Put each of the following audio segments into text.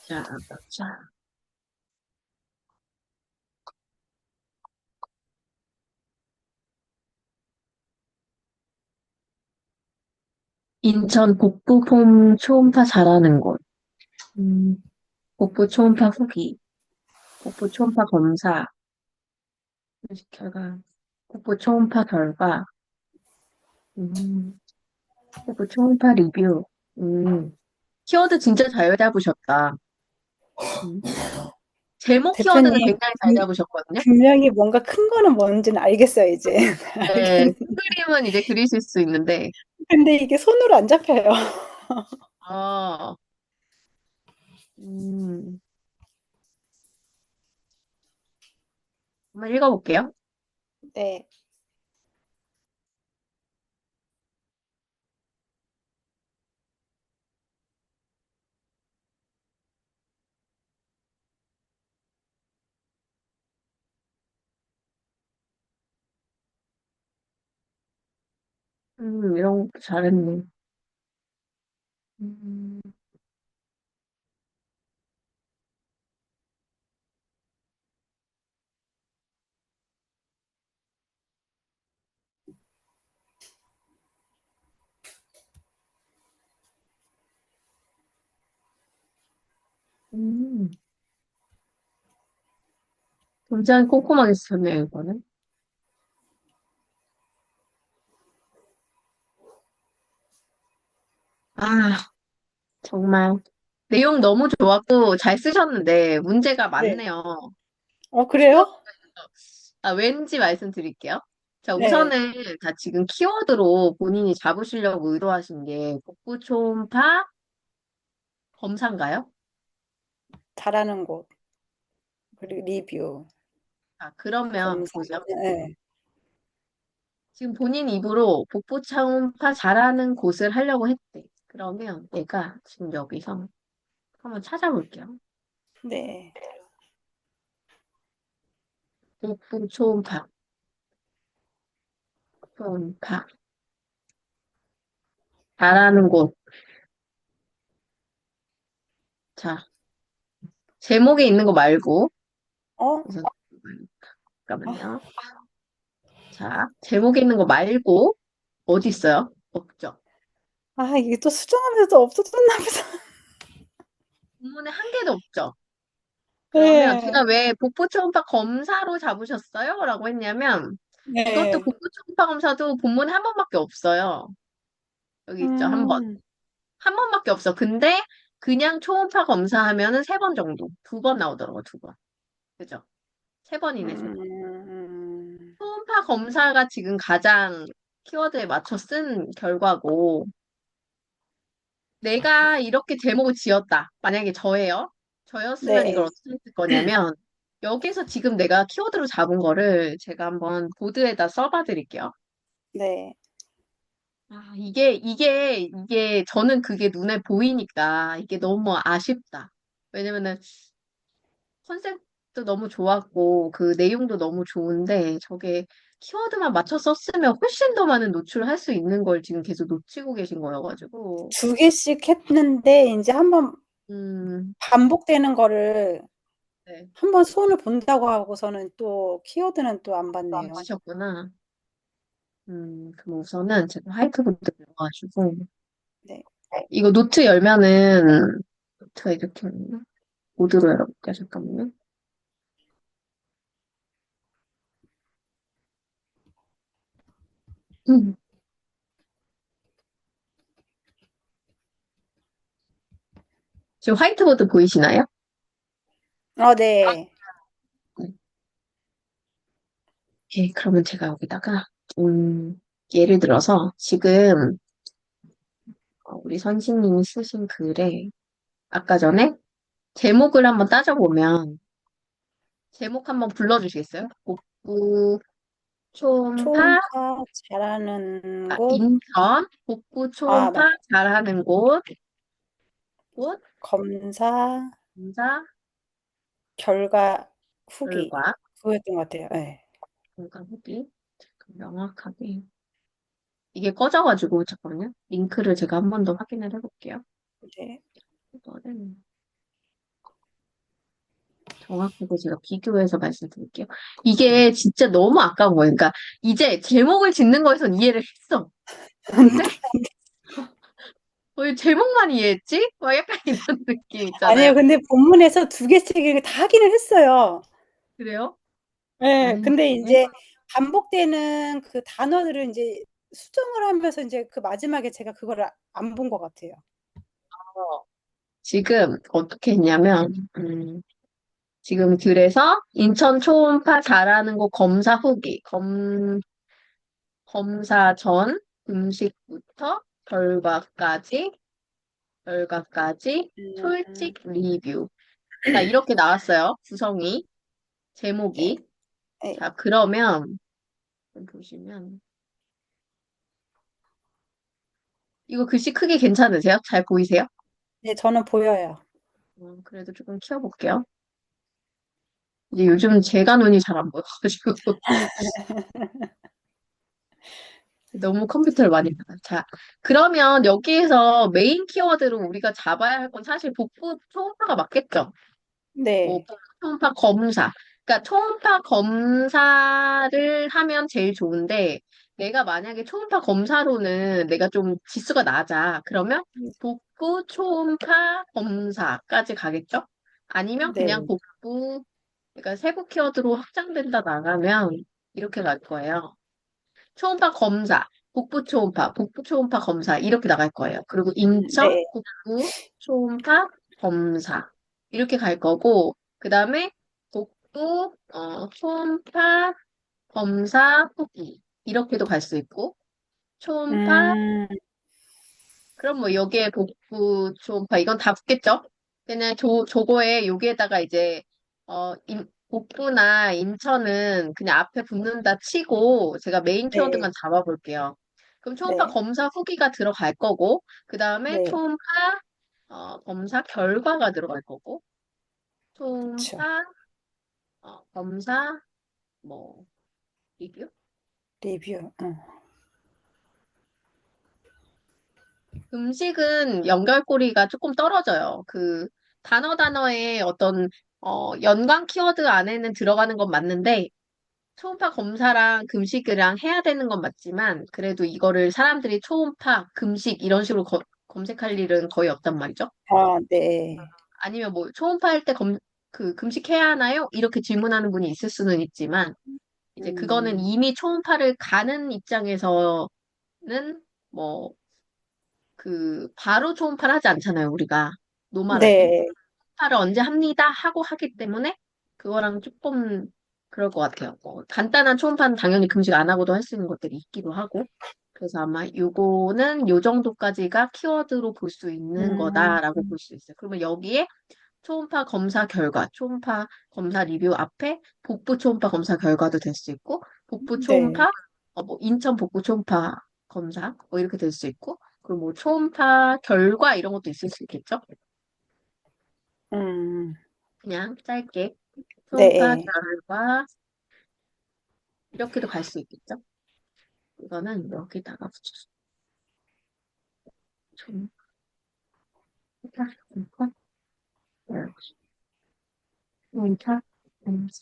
자, 자. 인천 복부폼 초음파 잘하는 곳. 음, 복부 초음파 후기. 복부 초음파 검사. 결과. 복부 초음파 결과. 음, 복부 초음파 리뷰. 음, 키워드 진짜 잘 잡으셨다. 음, 제목 키워드는 대표님, 굉장히 잘 잡으셨거든요. 분명히 뭔가 큰 거는 뭔지는 알겠어요, 이제. 네, 알겠는데. 큰 그림은 이제 그리실 수 있는데, 근데 이게 손으로 안 잡혀요. 아, 음, 한번 읽어볼게요. 네. 이런 거 잘했네. 음, 음, 굉장히 꼼꼼하게 쓰셨네요, 이거는. 아, 정말 내용 너무 좋았고 잘 쓰셨는데 문제가 네. 많네요. 그래요? 키워드, 왠지 말씀드릴게요. 자, 네. 우선은 다 지금 키워드로 본인이 잡으시려고 의도하신 게 복부 초음파 검사인가요? 잘하는 곳, 그리고 리뷰, 자, 그러면 검사. 보세요. 네. 지금 본인 입으로 복부 초음파 잘하는 곳을 하려고 했대. 그러면 내가 지금 여기서 한번 찾아볼게요. 네. 복부 초음파, 초음파 잘하는 곳. 자, 제목에 있는 거 말고 어? 우선 아, 잠깐만요. 자, 제목에 있는 거 말고 어디 있어요? 없죠. 이게 또 수정하면서 없어졌나 보다. 본문에 한 개도 없죠. 그러면 네. 제가 왜 복부 초음파 검사로 잡으셨어요? 라고 했냐면 이것도 네. 복부 초음파 검사도 본문에 한 번밖에 없어요. 여기 있죠. 한 번. 음. 한 번밖에 없어. 근데 그냥 초음파 검사하면은 세 번 정도. 두 번 나오더라고, 두 번. 그죠? 세 번이네, 세 번. 음. 초음파 검사가 지금 가장 키워드에 맞춰 쓴 결과고, 내가 이렇게 제목을 지었다. 만약에 저예요. 저였으면 이걸 네. 어떻게 했을 거냐면, 여기서 지금 내가 키워드로 잡은 거를 제가 한번 보드에다 써봐 드릴게요. 네. 저는 그게 눈에 보이니까 이게 너무 아쉽다. 왜냐면은 컨셉도 너무 좋았고, 그 내용도 너무 좋은데, 저게 키워드만 맞춰 썼으면 훨씬 더 많은 노출을 할 수 있는 걸 지금 계속 놓치고 계신 거여가지고, 두 개씩 했는데 인제 한번 음, 반복되는 거를 네. 한 번 손을 본다고 하고서는 또 키워드는 또 안 안 봤네요. 보셨구나. 그럼 우선은 제가 화이트보드 열어가지고, 네. 이거 노트 열면은, 노트가 이렇게 있나? 보드로 열어볼게요. 잠깐만요. 음, 지금 화이트보드 보이시나요? 네. 네. 예, 그러면 제가 여기다가, 예를 들어서 지금 우리 선생님이 쓰신 글에 아까 전에 제목을 한번 따져보면 제목 한번 불러주시겠어요? 복부 초음파 초음파 잘하는 곳, 인천 복부 초음파 맞아. 잘하는 곳, 곳 검사 검사 결과 후기. 결과 그거였던 것 같아요. 예. 결과 후기 명확하게 이게 꺼져가지고 잠깐만요. 링크를 제가 한 번 더 확인을 해볼게요. 네. 이거는 정확하게 제가 비교해서 말씀드릴게요. 이게 진짜 너무 아까운 거예요. 그러니까 이제 제목을 짓는 거에선 이해를 했어. 근데 왜 제목만 이해했지? 막 약간 이런 느낌 있잖아요. 아니에요. 근데 본문에서 두 개씩 이렇게 다 하기는 했어요. 그래요? 예. 아니, 근데 인제 반복되는 그 단어들을 인제 수정을 하면서 인제 그 마지막에 제가 그거를 안 본 것 같아요. 지금 어떻게 했냐면, 지금 그래서 인천 초음파 잘하는 곳 검사 후기, 검사 전 음식부터 결과까지 음. 솔직 리뷰. 자, 이렇게 나왔어요. 구성이, 예. 제목이. 예. 자, 그러면 보시면 이거 글씨 크기 괜찮으세요? 잘 보이세요? 네, 저는 보여요. 그래도 조금 키워볼게요. 이제 요즘 제가 눈이 잘 안 보여가지고 너무 컴퓨터를 많이 봐요. 자, 그러면 여기에서 메인 키워드로 우리가 잡아야 할 건 사실 복부 초음파가 맞겠죠? 뭐 네. 복부 초음파 검사. 그러니까 초음파 검사를 하면 제일 좋은데 내가 만약에 초음파 검사로는 내가 좀 지수가 낮아. 그러면 복부 초음파 검사까지 가겠죠? 아니면 그냥 네. 복부 그러니까 세부 키워드로 확장된다 나가면 이렇게 갈 거예요. 초음파 검사, 복부 초음파 검사 이렇게 나갈 거예요. 그리고 인천 네. 복부 초음파 검사 이렇게 갈 거고 그 다음에 복부 초음파 검사 후기 이렇게도 갈 수 있고 초음파 음. 그럼 뭐 여기에 복부 초음파 이건 다 붙겠죠? 그냥 저거에 여기에다가 이제 복부나 인천은 그냥 앞에 붙는다 치고 제가 메인 네. 키워드만 잡아볼게요. 그럼 초음파 네. 검사 후기가 들어갈 거고 그 다음에 네. 초음파 검사 결과가 들어갈 거고 그쵸. 초음파 검사 뭐 리뷰? 리뷰. 음식은 연결고리가 조금 떨어져요. 그 단어에 어떤 연관 키워드 안에는 들어가는 건 맞는데 초음파 검사랑 금식이랑 해야 되는 건 맞지만 그래도 이거를 사람들이 초음파, 금식 이런 식으로 검색할 일은 거의 없단 말이죠. 아, 네. 아니면 뭐 초음파 할 때 그 금식해야 하나요? 이렇게 질문하는 분이 있을 수는 있지만 이제 그거는 음. 이미 초음파를 가는 입장에서는 뭐 바로 초음파를 하지 않잖아요, 우리가. 노말할 때. 네. 초음파를 언제 합니다 하고 하기 때문에 그거랑 조금 그럴 것 같아요. 간단한 초음파는 당연히 금식 안 하고도 할 수 있는 것들이 있기도 하고. 그래서 아마 요거는 요 정도까지가 키워드로 볼 수 있는 음. 거다라고 볼 수 있어요. 그러면 여기에 초음파 검사 결과, 초음파 검사 리뷰 앞에 복부 초음파 검사 결과도 될 수 있고, 복부 네. 초음파, 뭐 인천 복부 초음파 검사, 뭐 이렇게 될 수 있고, 그리고 뭐 초음파 결과 이런 것도 있을 수 있겠죠? 음. 그냥 짧게 초음파 네. 결과 이렇게도 갈 수 있겠죠? 이거는 여기다가 붙여서 초음파 결과, 초음파 검사.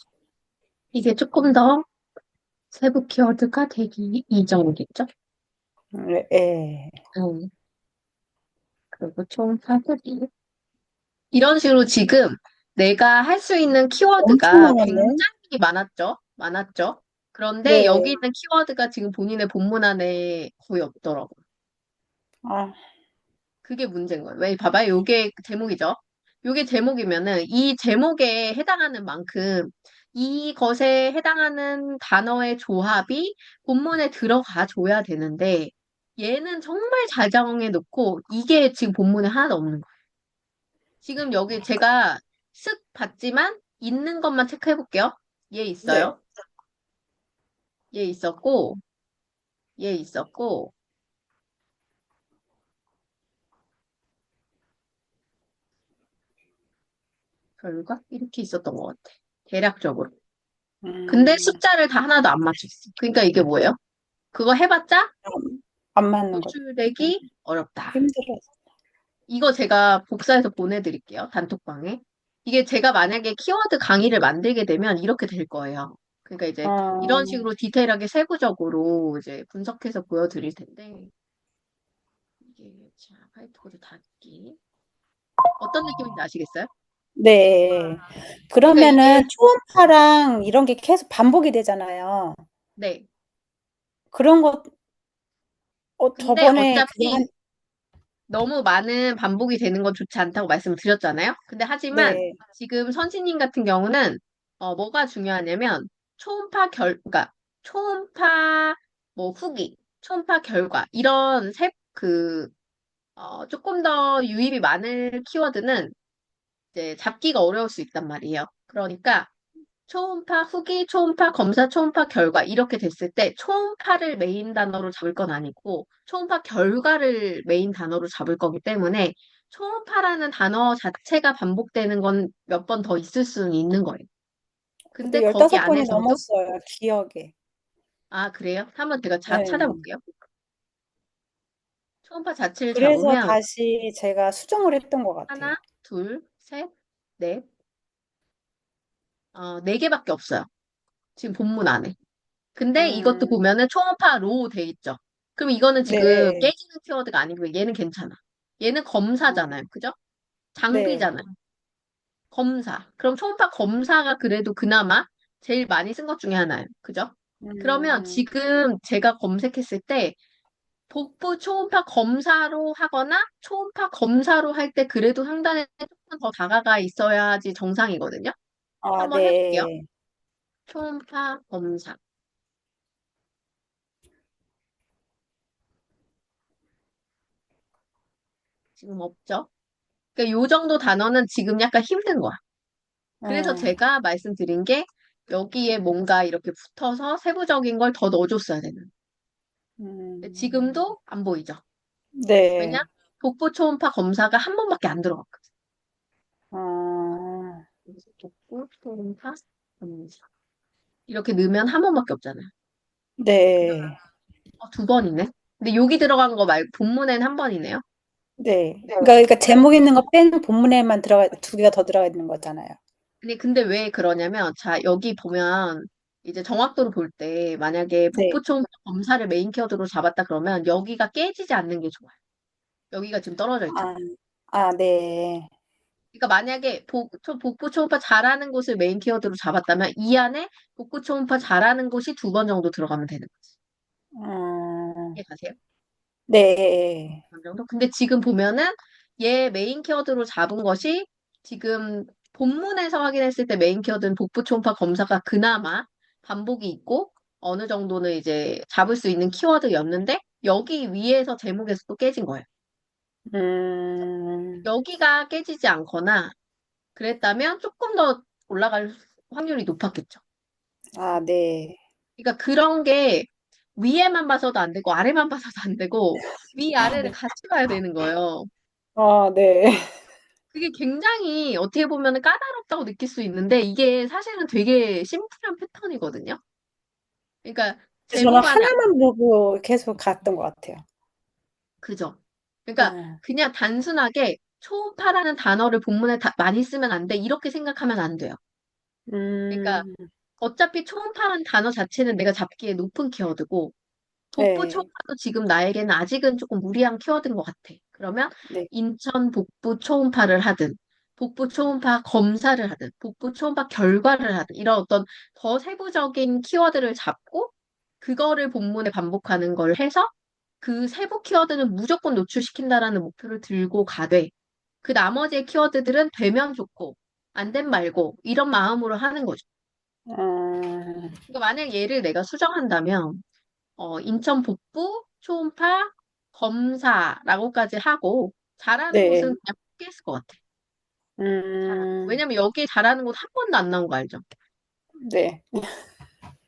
이게 조금 더 세부 키워드가 되기 이정이겠죠? 네. 예. 음, 그리고 초음파 후기. 이런 식으로 지금 내가 할 수 있는 엄청 키워드가 많이 했네. 굉장히 많았죠? 많았죠? 그런데 네. 여기 있는 키워드가 지금 본인의 본문 안에 거의 없더라고요. 아, 그게 문제인 거예요. 왜, 봐봐요. 요게 제목이죠? 요게 제목이면은 이 제목에 해당하는 만큼 이것에 해당하는 단어의 조합이 본문에 들어가 줘야 되는데 얘는 정말 잘 정해 놓고 이게 지금 본문에 하나도 없는 거예요. 지금 여기 제가 쓱 봤지만 있는 것만 체크해 볼게요. 얘 네. 있어요. 얘 있었고, 얘 있었고, 결과 이렇게 있었던 것 같아. 대략적으로. 근데 음. 숫자를 다 하나도 안 맞췄어. 그러니까 이게 뭐예요? 그거 해봤자 안 맞는 거죠. 음. 노출되기 어렵다. 힘들어서. 이거 제가 복사해서 보내드릴게요. 단톡방에. 이게 제가 만약에 키워드 강의를 만들게 되면 이렇게 될 거예요. 그러니까 이제 이런 어, 식으로 디테일하게 세부적으로 이제 분석해서 보여드릴 텐데, 이게, 자, 화이트보드 닫기. 어떤 느낌인지 아시겠어요? 네. 그러니까 그러면은 이게, 초음파랑 이런 게 계속 반복이 되잖아요. 네. 그런 것, 근데 저번에 어차피 너무 많은 반복이 되는 건 좋지 않다고 말씀을 드렸잖아요. 근데 하지만 네. 지금 선생님 같은 경우는 뭐가 중요하냐면 그러니까 초음파 뭐 후기, 초음파 결과 이런 조금 더 유입이 많을 키워드는 이제 잡기가 어려울 수 있단 말이에요. 그러니까 초음파 후기, 초음파 검사, 초음파 결과 이렇게 됐을 때 초음파를 메인 단어로 잡을 건 아니고 초음파 결과를 메인 단어로 잡을 거기 때문에 초음파라는 단어 자체가 반복되는 건 몇 번 더 있을 수는 있는 거예요. 근데 근데 거기 15번이 안에서도 넘었어요, 기억에. 아, 그래요? 한번 제가 네. 찾아볼게요. 초음파 자체를 그래서 잡으면 다시 제가 수정을 했던 것 같아요. 하나, 둘, 셋, 넷, 네 개밖에 없어요. 지금 본문 안에. 근데 이것도 음, 보면은 초음파로 돼 있죠. 그럼 이거는 지금 네. 깨지는 키워드가 아니고 얘는 괜찮아. 얘는 검사잖아요. 음, 그죠? 네. 장비잖아요. 검사. 그럼 초음파 검사가 그래도 그나마 제일 많이 쓴 것 중에 하나예요. 그죠? 그러면 음, 지금 제가 검색했을 때 복부 초음파 검사로 하거나 초음파 검사로 할 때 그래도 상단에 조금 더 다가가 있어야지 정상이거든요. 아, 한번 해볼게요. 네. 초음파 검사. 지금 없죠? 그러니까 요 정도 단어는 지금 약간 힘든 거야. 그래서 음, 제가 말씀드린 게 여기에 뭔가 이렇게 붙어서 세부적인 걸 더 넣어줬어야 되는. 근데 음, 지금도 안 보이죠? 왜냐? 네. 복부 초음파 검사가 한 번밖에 안 들어갔거든. 어, 그래서 복부 초음파 검사. 이렇게 넣으면 한 번밖에 없잖아요. 네. 두 번이네. 근데 여기 들어간 거 말고 본문에는 한 번이네요. 네. 그러니까 제목 있는 거 빼는 본문에만 들어가, 두 개가 더 들어가 있는 거잖아요. 근데 왜 그러냐면, 자, 여기 보면 이제 정확도를 볼 때 만약에 네. 복부 초음파 검사를 메인 키워드로 잡았다 그러면 여기가 깨지지 않는 게 좋아요. 여기가 지금 떨어져 있죠. 아, 아, 네. 그러니까 만약에 복부 초음파 잘하는 곳을 메인 키워드로 잡았다면 이 안에 복부 초음파 잘하는 곳이 두 번 정도 들어가면 되는 거지. 음, 이해가세요? 네. 어느 정도? 근데 지금 보면은 얘 메인 키워드로 잡은 것이 지금 본문에서 확인했을 때 메인 키워드는 복부 초음파 검사가 그나마 반복이 있고 어느 정도는 이제 잡을 수 있는 키워드였는데 여기 위에서 제목에서 또 깨진 거예요. 음, 여기가 깨지지 않거나 그랬다면 조금 더 올라갈 확률이 높았겠죠. 아, 네. 그러니까 그런 게 위에만 봐서도 안 되고 아래만 봐서도 안 되고 위아래를 같이 봐야 되는 거예요. 아, 네. 그게 굉장히 어떻게 보면 까다롭다고 느낄 수 있는데 이게 사실은 되게 심플한 패턴이거든요. 그러니까 저는 제목 안에 하나만 보고 계속 갔던 것 같아요. 그죠. 그러니까 어, 그냥 단순하게 초음파라는 단어를 본문에 많이 쓰면 안 돼. 이렇게 생각하면 안 돼요. 그러니까 음, 어차피 초음파라는 단어 자체는 내가 잡기에 높은 키워드고 복부 네. 초음파도 지금 나에게는 아직은 조금 무리한 키워드인 것 같아. 그러면 네. 인천 복부 초음파를 하든, 복부 초음파 검사를 하든, 복부 초음파 결과를 하든, 이런 어떤 더 세부적인 키워드를 잡고, 그거를 본문에 반복하는 걸 해서, 그 세부 키워드는 무조건 노출시킨다라는 목표를 들고 가되, 그 나머지의 키워드들은 되면 좋고, 안 된 말고, 이런 마음으로 하는 거죠. 음, 그러니까 만약 얘를 내가 수정한다면, 인천 북부 초음파 검사라고까지 하고 잘하는 곳은 네. 그냥 포기했을 것 같아. 음, 왜냐면 여기 잘하는 곳 한 번도 안 나온 거 알죠? 네.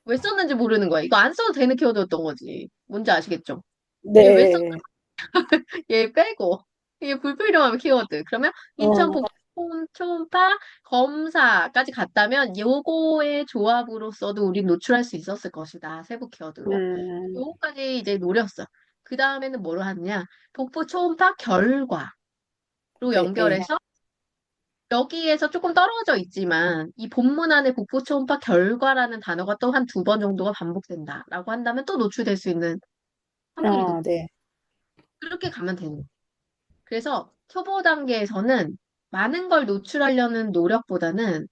왜 썼는지 모르는 거야. 이거 안 써도 되는 키워드였던 거지. 뭔지 아시겠죠? 얘 왜 썼, 네. 얘 빼고. 이게 불필요한 키워드. 그러면 인천 어, 북부 초음파 검사까지 갔다면 요거의 조합으로서도 우린 노출할 수 있었을 것이다. 세부 키워드로. 음, 요거까지 이제 노렸어. 그 다음에는 뭐를 하느냐? 복부 초음파 결과로 네. 연결해서 여기에서 조금 떨어져 있지만 이 본문 안에 복부 초음파 결과라는 단어가 또 한 두 번 정도가 반복된다라고 한다면 또 노출될 수 있는 확률이 높. 네. 그렇게 가면 되는 거예요. 그래서 초보 단계에서는 많은 걸 노출하려는 노력보다는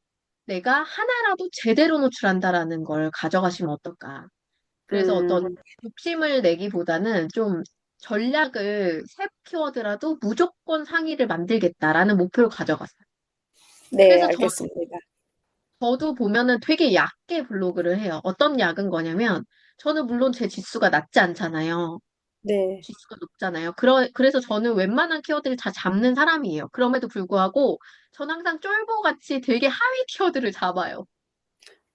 내가 하나라도 제대로 노출한다라는 걸 가져가시면 어떨까. 그래서 어떤 음, 욕심을 내기보다는 좀 전략을 세 키워드라도 무조건 상위를 만들겠다라는 목표를 가져갔어요. 네, 그래서 알겠습니다. 저도 보면은 되게 얕게 블로그를 해요. 어떤 얕은 거냐면 저는 물론 제 지수가 낮지 않잖아요. 네. 지수가 높잖아요. 그래서 저는 웬만한 키워드를 다 잡는 사람이에요. 그럼에도 불구하고 저는 항상 쫄보같이 되게 하위 키워드를 잡아요.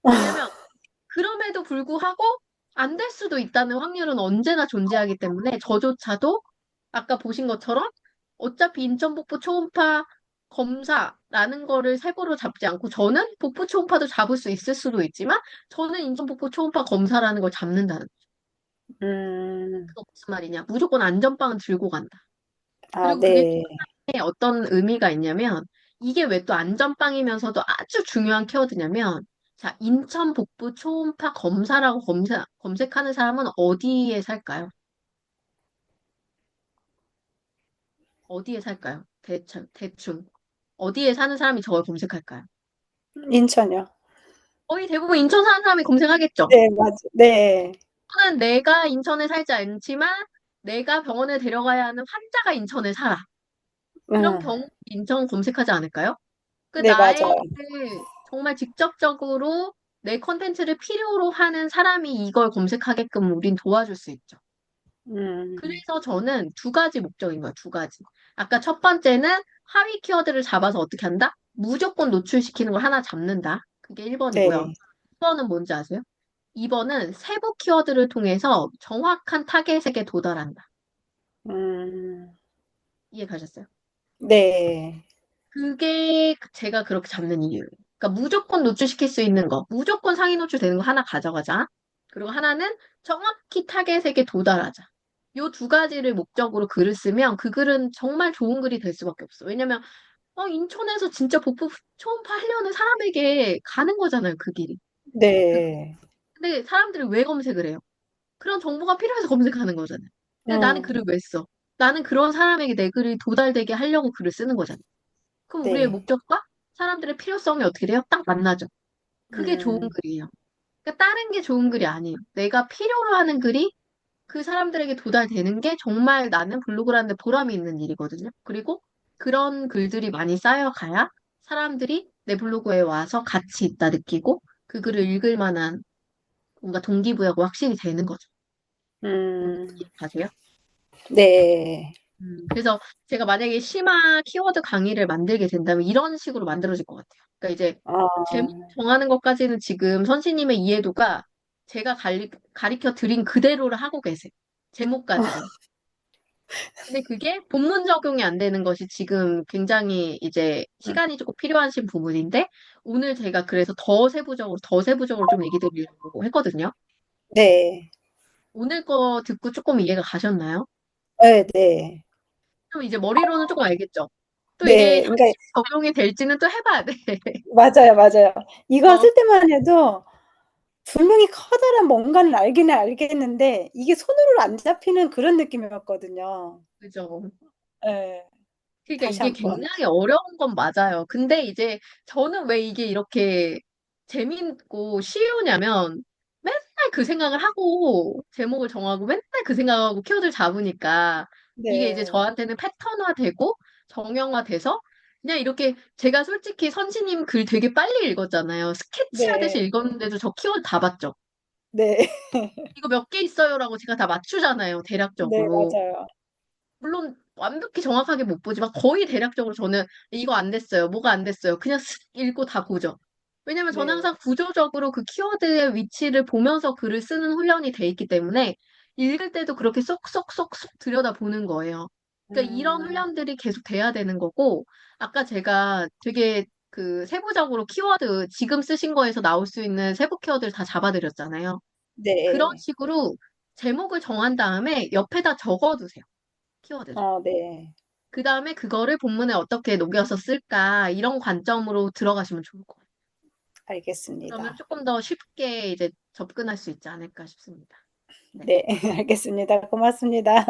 왜냐면 그럼에도 불구하고 안 될 수도 있다는 확률은 언제나 존재하기 때문에 저조차도 아까 보신 것처럼 어차피 인천복부 초음파 검사라는 거를 세부로 잡지 않고 저는 복부 초음파도 잡을 수 있을 수도 있지만 저는 인천복부 초음파 검사라는 걸 잡는다는 거죠. 음, 그거 무슨 말이냐? 무조건 안전빵은 들고 간다. 아, 그리고 그게 네. 또 어떤 의미가 있냐면 이게 왜 또 안전빵이면서도 아주 중요한 키워드냐면 자, 인천 복부 초음파 검사라고 검색하는 사람은 어디에 살까요? 어디에 살까요? 대충. 어디에 사는 사람이 저걸 검색할까요? 인천이요. 거의 대부분 인천 사는 사람이 검색하겠죠. 네, 네. 또는 내가 인천에 살지 않지만 내가 병원에 데려가야 하는 환자가 인천에 살아. 그런 음, 경우 인천 검색하지 않을까요? 그 네, 맞아요. 나에게 정말 직접적으로 내 컨텐츠를 필요로 하는 사람이 이걸 검색하게끔 우린 도와줄 수 있죠. 음, 그래서 저는 두 가지 목적인 거예요, 두 가지. 아까 첫 번째는 하위 키워드를 잡아서 어떻게 한다? 무조건 노출시키는 걸 하나 잡는다. 그게 1번이고요. 네. 2번은 뭔지 아세요? 2번은 세부 키워드를 통해서 정확한 타겟에게 도달한다. 음, 이해 가셨어요? 네. 그게 제가 그렇게 잡는 이유예요. 그러니까 무조건 노출시킬 수 있는 거, 무조건 상위 노출되는 거 하나 가져가자. 그리고 하나는 정확히 타겟에게 도달하자. 요 두 가지를 목적으로 글을 쓰면 그 글은 정말 좋은 글이 될 수밖에 없어. 왜냐면 인천에서 진짜 복부 초음파 하려는 사람에게 가는 거잖아요, 그 길이. 그- 네. 근데 사람들이 왜 검색을 해요? 그런 정보가 필요해서 검색하는 거잖아요. 근데 나는 음, 글을 왜 써? 나는 그런 사람에게 내 글이 도달되게 하려고 글을 쓰는 거잖아요. 그럼 우리의 네. 목적과 사람들의 필요성이 어떻게 돼요? 딱 만나죠. 그게 좋은 음, 글이에요. 그러니까 다른 게 좋은 글이 아니에요. 내가 필요로 하는 글이 그 사람들에게 도달되는 게 정말 나는 블로그라는데 보람이 있는 일이거든요. 그리고 그런 글들이 많이 쌓여가야 사람들이 내 블로그에 와서 가치 있다 느끼고 그 글을 읽을 만한 뭔가 동기부여가 확실히 되는 거죠. 음, 가세요? 네. 그래서 제가 만약에 심화 키워드 강의를 만들게 된다면 이런 식으로 만들어질 것 같아요. 그러니까 이제 제목 아, 정하는 것까지는 지금 선생님의 이해도가 제가 가르쳐 드린 그대로를 하고 계세요. 제목까지는. 근데 그게 본문 적용이 안 되는 것이 지금 굉장히 이제 시간이 조금 필요하신 부분인데 오늘 제가 그래서 더 세부적으로 좀 얘기 드리려고 했거든요. 네. 오늘 거 듣고 조금 이해가 가셨나요? 네, 네. 그럼 이제 머리로는 조금 알겠죠? 또 이게 네. 그러니까 현실 적용이 될지는 또 해봐야 돼. 맞아요, 맞아요. 이거 어, 쓸 때만 해도 분명히 커다란 뭔가는 알기는 알겠는데 이게 손으로 안 잡히는 그런 느낌이었거든요. 그죠. 예. 그러니까 다시 이게 한번. 굉장히 어려운 건 맞아요. 근데 이제 저는 왜 이게 이렇게 재밌고 쉬우냐면 맨날 그 생각을 하고 제목을 정하고 맨날 그 생각하고 키워드를 잡으니까 이게 이제 네. 저한테는 패턴화되고 정형화돼서 그냥 이렇게 제가 솔직히 선지님 글 되게 빨리 읽었잖아요. 스케치하듯이 네. 읽었는데도 저 키워드 다 봤죠. 네. 이거 몇 개 있어요라고 제가 다 맞추잖아요. 네, 대략적으로. 맞아요. 물론 완벽히 정확하게 못 보지만 거의 대략적으로 저는 이거 안 됐어요. 뭐가 안 됐어요. 그냥 쓱 읽고 다 보죠. 왜냐면 저는 네. 항상 구조적으로 그 키워드의 위치를 보면서 글을 쓰는 훈련이 돼 있기 때문에 읽을 때도 그렇게 쏙쏙쏙쏙 들여다보는 거예요. 그러니까 이런 음. 훈련들이 계속 돼야 되는 거고 아까 제가 되게 그 세부적으로 키워드 지금 쓰신 거에서 나올 수 있는 세부 키워드를 다 잡아드렸잖아요. 그런 네. 식으로 제목을 정한 다음에 옆에다 적어두세요. 키워드를. 네. 그 다음에 그거를 본문에 어떻게 녹여서 쓸까, 이런 관점으로 들어가시면 좋을 것 같아요. 그러면 알겠습니다. 조금 더 쉽게 이제 접근할 수 있지 않을까 싶습니다. 네. 네, 알겠습니다. 고맙습니다.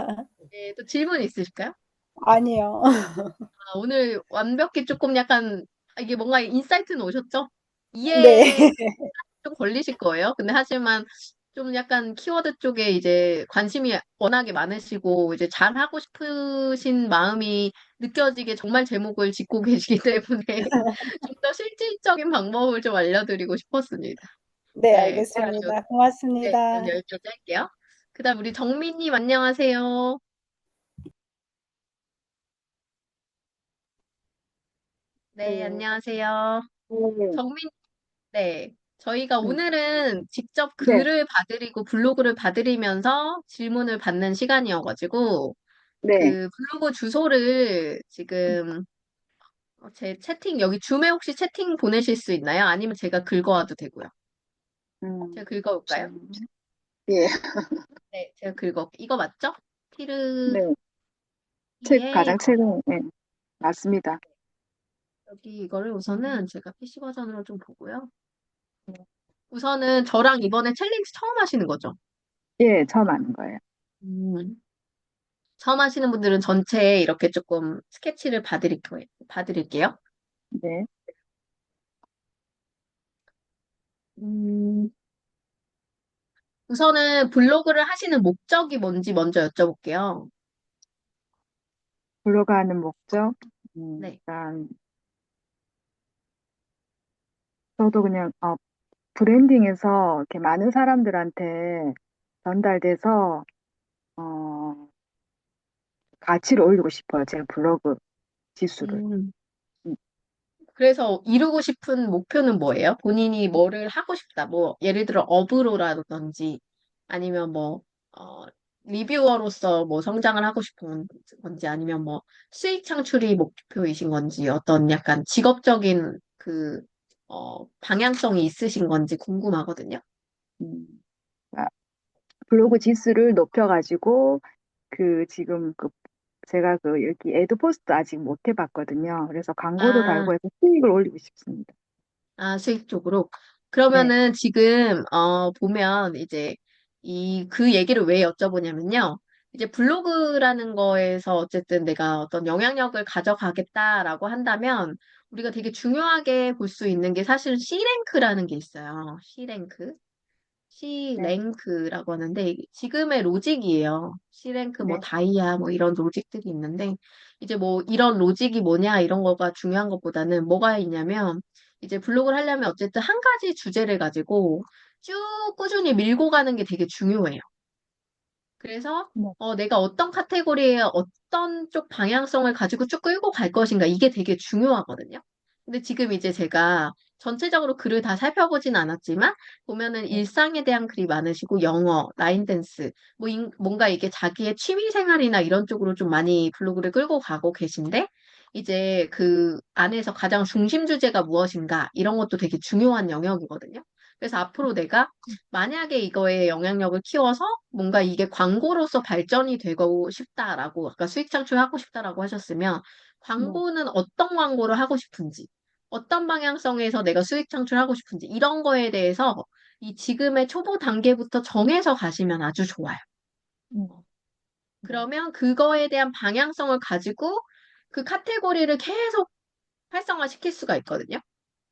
네, 또 질문 있으실까요? 아니요. 아, 오늘 완벽히 조금 약간, 이게 뭔가 인사이트는 오셨죠? 네. 이해 좀 걸리실 거예요. 근데 하지만 좀 약간 키워드 쪽에 이제 관심이 워낙에 많으시고 이제 잘하고 싶으신 마음이 느껴지게 정말 제목을 짓고 계시기 때문에 좀 더 실질적인 방법을 좀 알려드리고 싶었습니다. 네, 네, 그래가지고 알겠습니다. 네, 고맙습니다. 그럼 여기까지 할게요. 그다음 우리 정민님 안녕하세요. 네, 네, 안녕하세요. 네, 정민, 네. 저희가 네, 오늘은 직접 네, 글을 봐드리고 블로그를 봐드리면서 질문을 받는 시간이어가지고 네. 그 블로그 주소를 지금 제 채팅, 여기 줌에 혹시 채팅 보내실 수 있나요? 아니면 제가 긁어와도 되고요. 제가 긁어올까요? 좀, 예, 네, 제가 이거 맞죠? 네. 티르기의 가장 최근, 네, 맞습니다. 여기 이거를 우선은 제가 PC 버전으로 좀 보고요. 우선은 저랑 이번에 챌린지 처음 하시는 거죠? 예, 처음 아는 거예요. 음, 처음 하시는 분들은 전체 이렇게 조금 스케치를 봐드릴게요. 네. 음, 우선은 블로그를 하시는 목적이 뭔지 먼저 여쭤볼게요. 블로그하는 목적, 네. 일단, 저도 그냥, 브랜딩에서 이렇게 많은 사람들한테 전달돼서, 어, 가치를 올리고 싶어요. 제 블로그 지수를. 음, 음, 그래서 이루고 싶은 목표는 뭐예요? 본인이 뭐를 하고 싶다. 뭐, 예를 들어 업으로라든지 아니면 뭐, 어, 리뷰어로서 뭐 성장을 하고 싶은 건지 아니면 뭐 수익 창출이 목표이신 건지 어떤 약간 직업적인 방향성이 있으신 건지 궁금하거든요. 음. 아, 블로그 지수를 높여가지고, 지금 제가 여기 애드 포스트 아직 못 해봤거든요. 그래서 광고도 아, 달고 해서 수익을 올리고 싶습니다. 아, 수익 쪽으로. 네, 그러면은 지금, 보면 이제 그 얘기를 왜 여쭤보냐면요. 이제 블로그라는 거에서 어쨌든 내가 어떤 영향력을 가져가겠다라고 한다면 우리가 되게 중요하게 볼 수 있는 게 사실 C랭크라는 게 있어요. C랭크. 네, C랭크라고 하는데 이게 지금의 로직이에요. C랭크 뭐 네, 다이아 뭐 이런 로직들이 있는데 이제 뭐 이런 로직이 뭐냐 이런 거가 중요한 것보다는 뭐가 있냐면 이제 블로그를 하려면 어쨌든 한 가지 주제를 가지고 쭉 꾸준히 밀고 가는 게 되게 중요해요. 그래서 네, 내가 어떤 카테고리에 어떤 쪽 방향성을 가지고 쭉 끌고 갈 것인가 이게 되게 중요하거든요. 근데 지금 이제 제가 전체적으로 글을 다 살펴보진 않았지만 보면은 네, 일상에 대한 글이 많으시고 영어, 라인 댄스, 뭐 뭔가 이게 자기의 취미 생활이나 이런 쪽으로 좀 많이 블로그를 끌고 가고 계신데 이제 그 안에서 가장 중심 주제가 무엇인가 이런 것도 되게 중요한 영역이거든요. 그래서 앞으로 내가 만약에 이거에 영향력을 키워서 뭔가 이게 광고로서 발전이 되고 싶다라고, 아까 수익 창출하고 싶다라고 하셨으면, 네, 광고는 어떤 광고를 하고 싶은지, 어떤 방향성에서 내가 수익 창출하고 싶은지, 이런 거에 대해서 이 지금의 초보 단계부터 정해서 가시면 아주 좋아요. 음, 네, 그러면 그거에 대한 방향성을 가지고 그 카테고리를 계속 활성화시킬 수가 있거든요.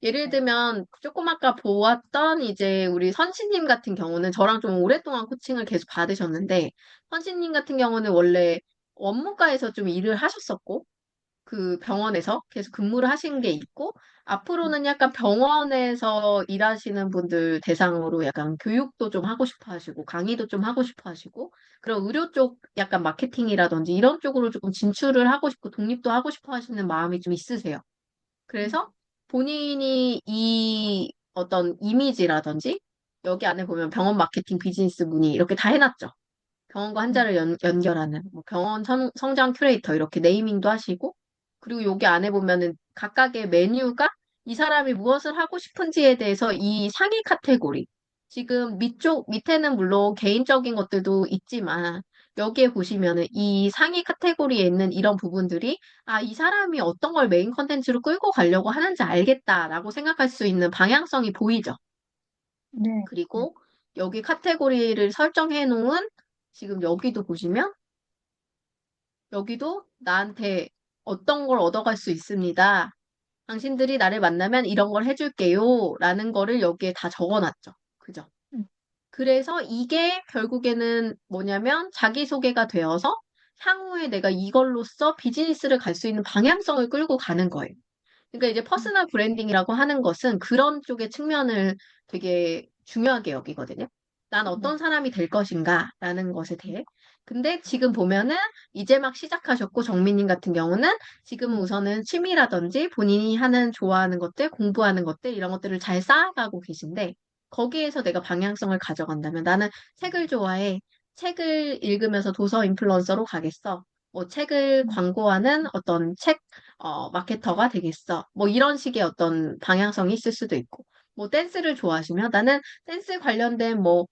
예를 네, 들면 조금 아까 보았던 이제 우리 선신님 같은 경우는 저랑 좀 오랫동안 코칭을 계속 받으셨는데 선신님 같은 경우는 원래 원무과에서 좀 일을 하셨었고 그 병원에서 계속 근무를 하신 게 있고 앞으로는 약간 병원에서 일하시는 분들 대상으로 약간 교육도 좀 하고 싶어 하시고 강의도 좀 하고 싶어 하시고 그런 의료 쪽 약간 마케팅이라든지 이런 쪽으로 조금 진출을 하고 싶고 독립도 하고 싶어 하시는 마음이 좀 있으세요. 그래서 본인이 이 어떤 이미지라든지 여기 안에 보면 병원 마케팅 비즈니스 문의 이렇게 다 해놨죠. 병원과 환자를 연결하는 뭐 병원 성장 큐레이터 이렇게 네이밍도 하시고 그리고 여기 안에 보면은 각각의 메뉴가 이 사람이 무엇을 하고 싶은지에 대해서 이 상위 카테고리 지금 밑에는 물론 개인적인 것들도 있지만 여기에 보시면은 이 상위 카테고리에 있는 이런 부분들이 아, 이 사람이 어떤 걸 메인 컨텐츠로 끌고 가려고 하는지 알겠다라고 생각할 수 있는 방향성이 보이죠. 네. 네. 그리고 여기 카테고리를 설정해 놓은 지금 여기도 보시면 여기도 나한테 어떤 걸 얻어갈 수 있습니다. 당신들이 나를 만나면 이런 걸 해줄게요. 라는 거를 여기에 다 적어놨죠. 그죠? 음, 그래서 이게 결국에는 뭐냐면 자기소개가 되어서 향후에 내가 이걸로써 비즈니스를 갈 수 있는 방향성을 끌고 가는 거예요. 그러니까 이제 음, 퍼스널 브랜딩이라고 하는 것은 그런 쪽의 측면을 되게 중요하게 여기거든요. 난 네. 어떤 사람이 될 것인가라는 것에 음, 대해. 근데 지금 보면은 이제 막 시작하셨고 정민님 같은 경우는 지금은 우선은 취미라든지 본인이 하는 좋아하는 것들, 공부하는 것들 이런 것들을 잘 쌓아가고 계신데 거기에서 내가 방향성을 가져간다면 나는 책을 좋아해. 책을 읽으면서 도서 인플루언서로 가겠어. 뭐 책을 음, 광고하는 어떤 책 마케터가 되겠어. 뭐 이런 식의 어떤 방향성이 있을 수도 있고. 뭐 댄스를 좋아하시면 나는 댄스 관련된 뭐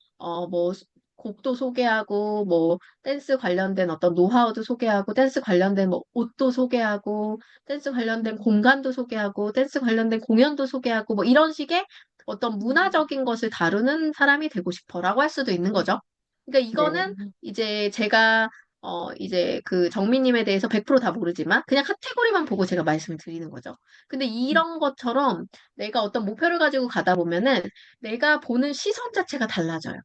곡도 소개하고, 뭐 댄스 관련된 어떤 노하우도 소개하고, 댄스 관련된 뭐 옷도 소개하고, 댄스 관련된 공간도 소개하고, 댄스 관련된 공연도 소개하고, 뭐 이런 식의 어떤 음, 문화적인 것을 다루는 사람이 되고 싶어라고 할 수도 있는 거죠. 그러니까 네. 이거는 이제 제가 이제 그 정미님에 대해서 100%다 모르지만 그냥 카테고리만 보고 제가 말씀을 드리는 거죠. 근데 음, 이런 것처럼 내가 어떤 목표를 가지고 가다 보면은 내가 보는 시선 자체가 달라져요.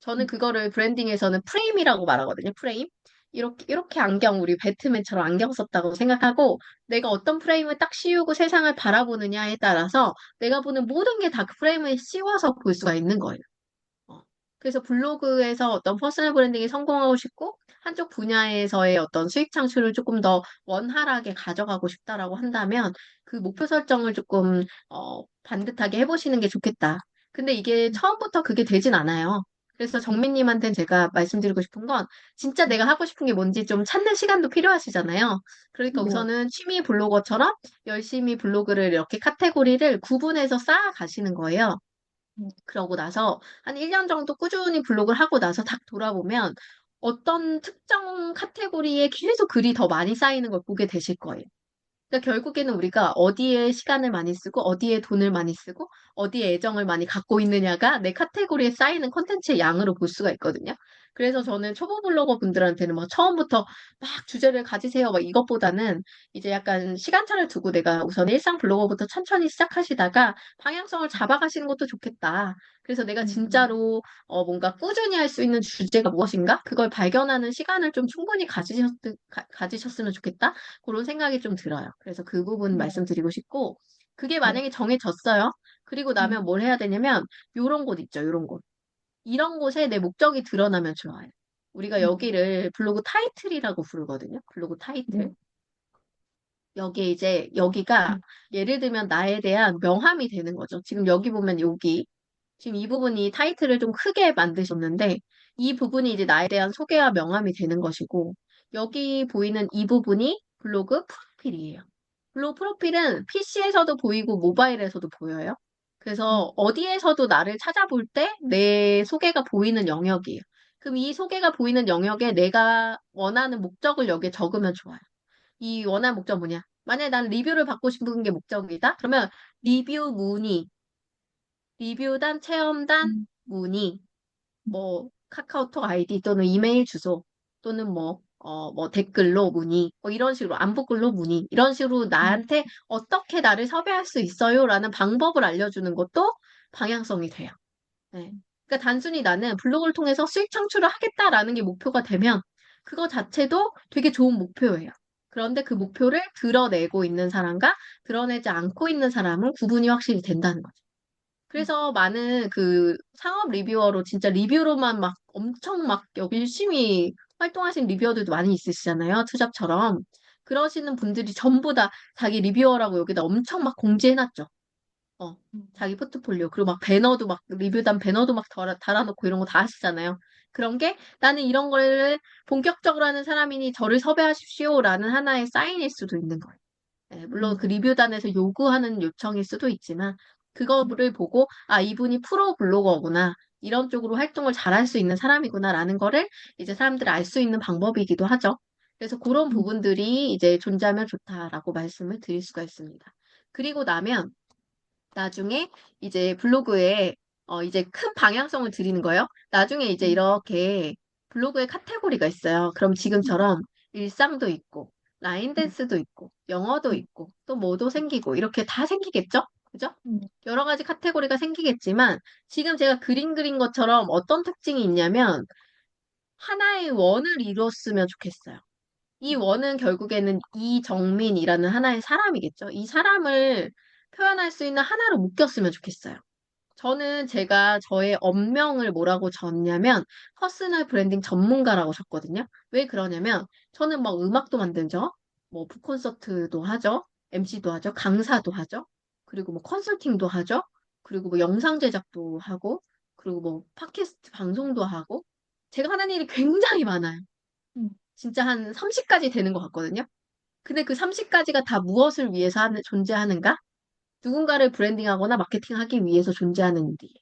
저는 음, 그거를 브랜딩에서는 프레임이라고 말하거든요. 프레임. 이렇게 안경, 우리 배트맨처럼 안경 썼다고 생각하고 내가 어떤 프레임을 딱 씌우고 세상을 바라보느냐에 따라서 내가 보는 모든 게 다 그 프레임을 씌워서 볼 수가 있는 거예요. 어. 그래서 블로그에서 어떤 퍼스널 브랜딩이 성공하고 싶고 한쪽 분야에서의 어떤 수익 창출을 조금 더 원활하게 가져가고 싶다라고 한다면 그 목표 설정을 조금 반듯하게 해보시는 게 좋겠다. 근데 이게 음, 처음부터 그게 되진 않아요. 그래서 음, 정민님한테는 제가 말씀드리고 싶은 건 진짜 음, 내가 하고 싶은 게 뭔지 좀 찾는 시간도 필요하시잖아요. 그러니까 네. 우선은 취미 블로거처럼 열심히 블로그를 이렇게 카테고리를 구분해서 쌓아 가시는 거예요. 음, 그러고 나서 한 1년 정도 꾸준히 블로그를 하고 나서 딱 돌아보면 어떤 특정 카테고리에 계속 글이 더 많이 쌓이는 걸 보게 되실 거예요. 그러니까 결국에는 우리가 어디에 시간을 많이 쓰고 어디에 돈을 많이 쓰고 어디에 애정을 많이 갖고 있느냐가 내 카테고리에 쌓이는 콘텐츠의 양으로 볼 수가 있거든요. 그래서 저는 초보 블로거 분들한테는 막 처음부터 막 주제를 가지세요 막 이것보다는 이제 약간 시간차를 두고 내가 우선 일상 블로거부터 천천히 시작하시다가 방향성을 잡아가시는 것도 좋겠다. 그래서 내가 음, 진짜로 뭔가 꾸준히 할 수 있는 주제가 무엇인가? 그걸 발견하는 시간을 좀 충분히 가지셨으면 좋겠다. 그런 생각이 좀 들어요. 그래서 그 부분 네. 말씀드리고 싶고, 그게 네. 만약에 정해졌어요. 그리고 나면 음, 뭘 해야 되냐면, 요런 곳 있죠, 요런 곳. 이런 곳에 내 목적이 드러나면 좋아요. 우리가 음, 여기를 블로그 타이틀이라고 부르거든요. 블로그 타이틀. 네. 여기에 이제, 여기가 음, 예를 들면 나에 대한 명함이 되는 거죠. 지금 여기 보면 여기, 지금 이 부분이 타이틀을 좀 크게 만드셨는데, 이 부분이 이제 나에 대한 소개와 명함이 되는 것이고, 여기 보이는 이 부분이 블로그 프로필이에요. 블로그 프로필은 PC에서도 보이고 모바일에서도 보여요. 그래서 음, 어디에서도 나를 찾아볼 때 내 소개가 보이는 영역이에요. 그럼 이 소개가 보이는 영역에 내가 원하는 목적을 여기에 적으면 좋아요. 이 원하는 목적 뭐냐? 만약에 난 리뷰를 받고 싶은 게 목적이다? 그러면 리뷰 문의, 리뷰단, 체험단, 음, 문의, 뭐 카카오톡 아이디 또는 이메일 주소 또는 뭐 댓글로 문의, 뭐 이런 식으로 안부글로 문의, 이런 식으로 음, 나한테 어떻게 나를 섭외할 수 있어요라는 방법을 알려주는 것도 방향성이 돼요. 네. 그러니까 단순히 나는 블로그를 통해서 수익 창출을 하겠다라는 게 목표가 되면 그거 자체도 되게 좋은 목표예요. 그런데 그 목표를 드러내고 있는 사람과 드러내지 않고 있는 사람은 구분이 확실히 된다는 거죠. 음, 그래서 많은 그 상업 리뷰어로 진짜 리뷰로만 막 엄청 막 여기 열심히 활동하신 리뷰어들도 많이 있으시잖아요. 투잡처럼. 그러시는 분들이 전부 다 자기 리뷰어라고 여기다 엄청 막 공지해놨죠. 어, 음, 자기 포트폴리오. 그리고 막 배너도 막, 리뷰단 배너도 막 달아놓고 이런 거 다 하시잖아요. 그런 게 나는 이런 거를 본격적으로 하는 사람이니 저를 섭외하십시오라는 하나의 사인일 수도 있는 거예요. 네, 물론 그 음, 리뷰단에서 요구하는 요청일 수도 있지만, 그거를 보고, 아, 이분이 프로 블로거구나. 이런 쪽으로 활동을 잘할 수 있는 사람이구나라는 거를 이제 사람들이 알 수 있는 방법이기도 하죠. 그래서 그런 부분들이 이제 존재하면 좋다라고 말씀을 드릴 수가 있습니다. 그리고 나면 나중에 이제 블로그에 이제 큰 방향성을 드리는 거예요. 나중에 이제 이렇게 블로그에 카테고리가 있어요. 그럼 지금처럼 일상도 있고, 라인 댄스도 있고, 영어도 있고, 또 뭐도 생기고, 이렇게 다 생기겠죠? 그죠? 여러 가지 카테고리가 생기겠지만, 지금 제가 그린 것처럼 어떤 특징이 있냐면, 하나의 원을 이뤘으면 좋겠어요. 이 원은 결국에는 이정민이라는 하나의 사람이겠죠. 이 사람을 표현할 수 있는 하나로 묶였으면 좋겠어요. 저는 제가 저의 업명을 뭐라고 졌냐면 퍼스널 브랜딩 전문가라고 줬거든요. 왜 그러냐면 저는 막 음악도 만들죠. 뭐 북콘서트도 하죠. MC도 하죠. 강사도 하죠. 그리고 뭐 컨설팅도 하죠. 그리고 뭐 영상 제작도 하고 그리고 뭐 팟캐스트 방송도 하고 제가 하는 일이 굉장히 많아요. 진짜 한 30가지 되는 것 같거든요. 근데 그 30가지가 다 무엇을 위해서 존재하는가? 누군가를 브랜딩하거나 마케팅하기 위해서 존재하는 일이에요.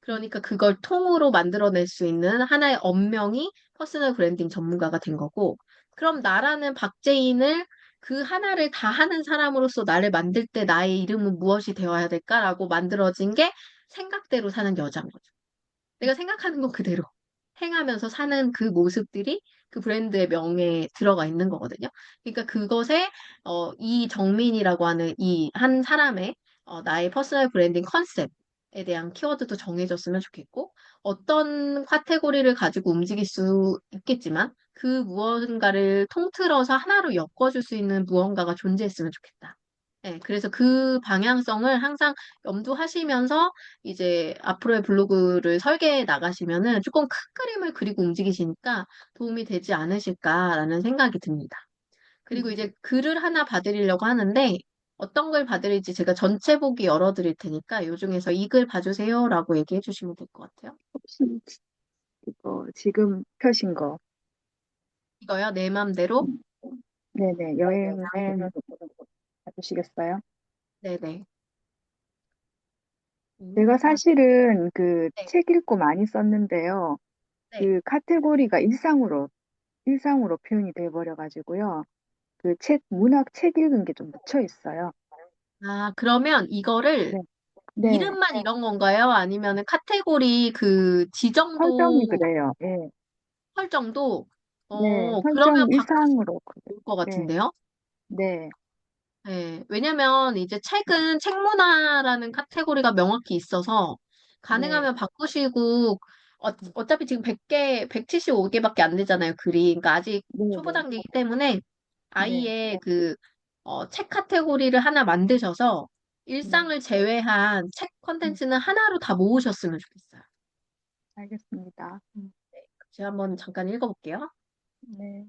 그러니까 그걸 통으로 만들어낼 수 있는 하나의 업명이 퍼스널 브랜딩 전문가가 된 거고, 그럼 나라는 박재인을 그 하나를 다 하는 사람으로서 나를 만들 때 나의 이름은 무엇이 되어야 될까라고 만들어진 게 생각대로 사는 여자인 거죠. 내가 생각하는 건 그대로 행하면서 사는 그 모습들이 그 브랜드의 명예에 들어가 있는 거거든요. 그러니까 그것에 이정민이라고 하는 이 한 사람의 나의 퍼스널 브랜딩 컨셉에 대한 키워드도 정해졌으면 좋겠고 어떤 카테고리를 가지고 움직일 수 있겠지만 그 무언가를 통틀어서 하나로 엮어줄 수 있는 무언가가 존재했으면 좋겠다. 네, 그래서 그 방향성을 항상 염두하시면서 이제 앞으로의 블로그를 설계해 나가시면은 조금 큰 그림을 그리고 움직이시니까 도움이 되지 않으실까라는 생각이 듭니다. 그리고 이제 글을 하나 봐드리려고 하는데 어떤 글 봐드릴지 제가 전체 보기 열어드릴 테니까 이 중에서 이 글 봐주세요라고 얘기해 주시면 될 것 같아요. 혹시 이거 지금 펴신 거, 이거요, 내 맘대로? 네네, 여행을 봐주시겠어요? 네네. 제가 아, 사실은 그 네, 책 읽고 많이 썼는데요. 네. 그 카테고리가 일상으로 표현이 돼버려가지고요. 그 문학 책 읽은 게 좀 묻혀 있어요. 아, 그러면 이거를 네, 네, 이름만 이런 건가요? 아니면은 카테고리 그 설정이 지정도 그래요. 예, 설정도 네, 그러면 설정 일상으로, 좋을 것 네, 같은데요? 네, 네, 왜냐면 이제 책은 책문화라는 카테고리가 명확히 있어서 네, 가능하면 바꾸시고 어차피 지금 100개, 175개밖에 안 되잖아요, 글이. 그러니까 아직 네, 초보 네, 단계이기 때문에 네, 아예 그 책 카테고리를 하나 만드셔서 네, 일상을 제외한 책 컨텐츠는 하나로 다 모으셨으면 좋겠어요. 알겠습니다. 제가 한번 잠깐 읽어볼게요. 네.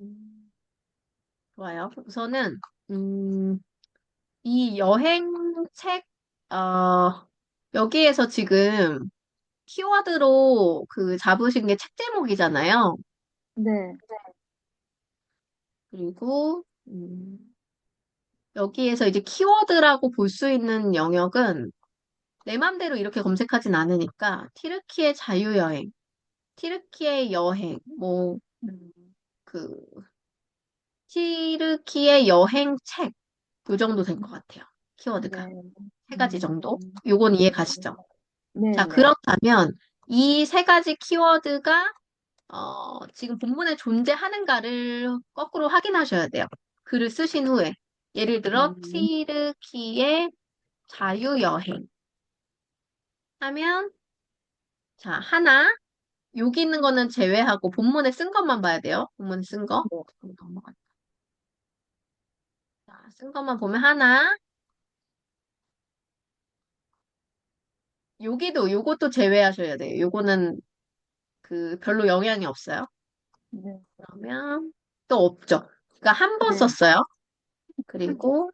음, 좋아요. 우선은 이 여행책, 여기에서 지금 키워드로 그 잡으신 게 책 제목이잖아요. 네, 그리고, 여기에서 이제 키워드라고 볼 수 있는 영역은 내 맘대로 이렇게 검색하진 않으니까, 티르키의 자유여행, 티르키의 여행, 뭐, 음, 그, 티르키의 여행책, 요 정도 될 것 같아요. 키워드가. 네, 세 가지 음, 정도? 요건 이해 가시죠? 네, 자, 네, 그렇다면 이 세 가지 키워드가 지금 본문에 존재하는가를 거꾸로 확인하셔야 돼요. 글을 쓰신 후에. 예를 들어, 음, 티르키의 자유여행 하면, 자, 하나, 여기 있는 거는 제외하고 본문에 쓴 것만 봐야 돼요. 본문에 쓴 거. 네, 넘어갈게요. 쓴 것만 보면 하나, 요것도 제외하셔야 돼요. 요거는 그 별로 영향이 없어요. 네, 그러면 또 없죠. 그러니까 한 번 네, 썼어요. 그리고